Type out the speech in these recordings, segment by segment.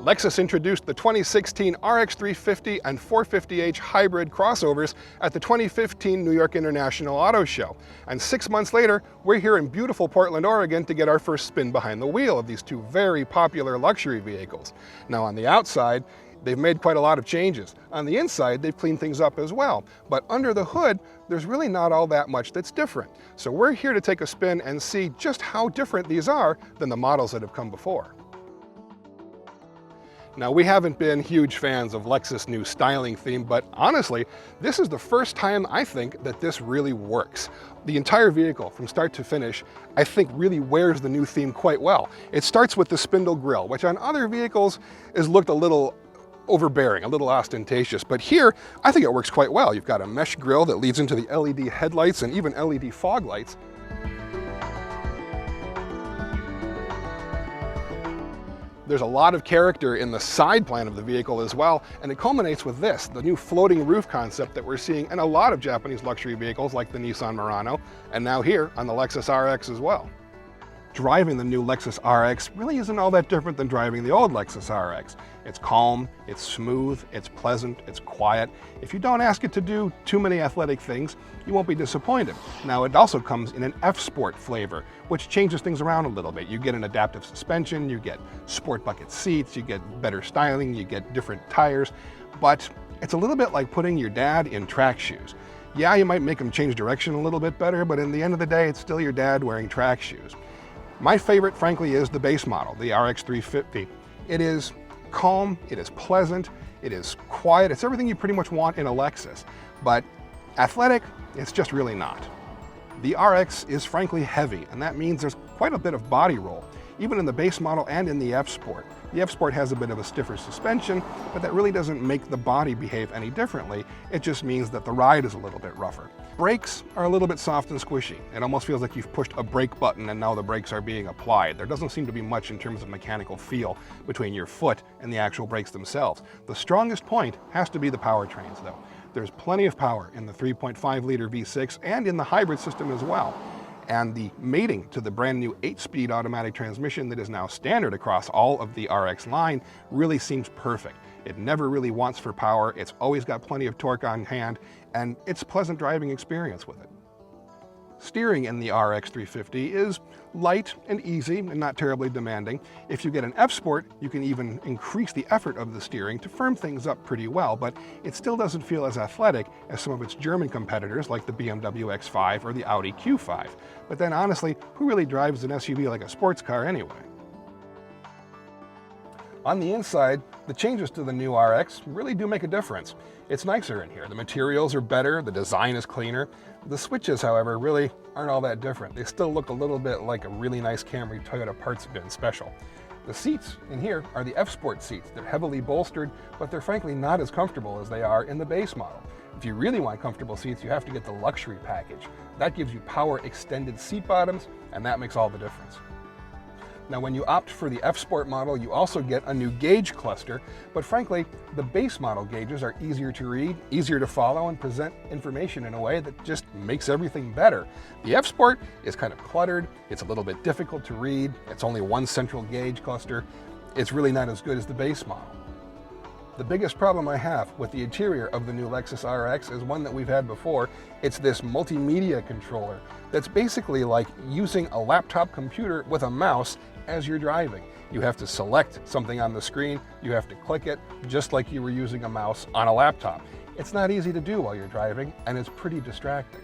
Lexus introduced the 2016 RX 350 and 450h hybrid crossovers at the 2015 New York International Auto Show. And 6 months later, we're here in beautiful Portland, Oregon to get our first spin behind the wheel of these two very popular luxury vehicles. Now on the outside, they've made quite a lot of changes. On the inside, they've cleaned things up as well. But under the hood, there's really not all that much that's different. So we're here to take a spin and see just how different these are than the models that have come before. Now, we haven't been huge fans of Lexus' new styling theme, but honestly, this is the first time I think that this really works. The entire vehicle, from start to finish, I think really wears the new theme quite well. It starts with the spindle grille, which on other vehicles has looked a little overbearing, a little ostentatious, but here, I think it works quite well. You've got a mesh grille that leads into the LED headlights and even LED fog lights. There's a lot of character in the side plan of the vehicle as well, and it culminates with this, the new floating roof concept that we're seeing in a lot of Japanese luxury vehicles like the Nissan Murano, and now here on the Lexus RX as well. Driving the new Lexus RX really isn't all that different than driving the old Lexus RX. It's calm, it's smooth, it's pleasant, it's quiet. If you don't ask it to do too many athletic things, you won't be disappointed. Now, it also comes in an F-Sport flavor, which changes things around a little bit. You get an adaptive suspension, you get sport bucket seats, you get better styling, you get different tires, but it's a little bit like putting your dad in track shoes. Yeah, you might make him change direction a little bit better, but in the end of the day, it's still your dad wearing track shoes. My favorite, frankly, is the base model, the RX 350. It is calm, it is pleasant, it is quiet, it's everything you pretty much want in a Lexus. But athletic, it's just really not. The RX is frankly heavy, and that means there's quite a bit of body roll, even in the base model and in the F-Sport. The F-Sport has a bit of a stiffer suspension, but that really doesn't make the body behave any differently. It just means that the ride is a little bit rougher. Brakes are a little bit soft and squishy. It almost feels like you've pushed a brake button and now the brakes are being applied. There doesn't seem to be much in terms of mechanical feel between your foot and the actual brakes themselves. The strongest point has to be the powertrains though. There's plenty of power in the 3.5 liter V6 and in the hybrid system as well. And the mating to the brand new 8-speed automatic transmission that is now standard across all of the RX line really seems perfect. It never really wants for power, it's always got plenty of torque on hand, and it's a pleasant driving experience with it. Steering in the RX 350 is light and easy and not terribly demanding. If you get an F-Sport, you can even increase the effort of the steering to firm things up pretty well, but it still doesn't feel as athletic as some of its German competitors like the BMW X5 or the Audi Q5. But then honestly, who really drives an SUV like a sports car anyway? On the inside, the changes to the new RX really do make a difference. It's nicer in here. The materials are better, the design is cleaner. The switches, however, really aren't all that different. They still look a little bit like a really nice Camry Toyota parts bin special. The seats in here are the F-Sport seats. They're heavily bolstered, but they're frankly not as comfortable as they are in the base model. If you really want comfortable seats, you have to get the luxury package. That gives you power extended seat bottoms, and that makes all the difference. Now, when you opt for the F-Sport model, you also get a new gauge cluster, but frankly, the base model gauges are easier to read, easier to follow, and present information in a way that just makes everything better. The F-Sport is kind of cluttered, it's a little bit difficult to read, it's only one central gauge cluster, it's really not as good as the base model. The biggest problem I have with the interior of the new Lexus RX is one that we've had before. It's this multimedia controller that's basically like using a laptop computer with a mouse as you're driving. You have to select something on the screen, you have to click it, just like you were using a mouse on a laptop. It's not easy to do while you're driving, and it's pretty distracting.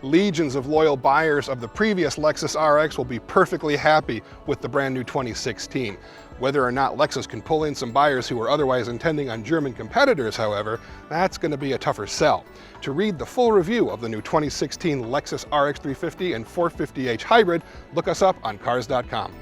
Legions of loyal buyers of the previous Lexus RX will be perfectly happy with the brand new 2016. Whether or not Lexus can pull in some buyers who are otherwise intending on German competitors, however, that's going to be a tougher sell. To read the full review of the new 2016 Lexus RX 350 and 450h Hybrid, look us up on Cars.com.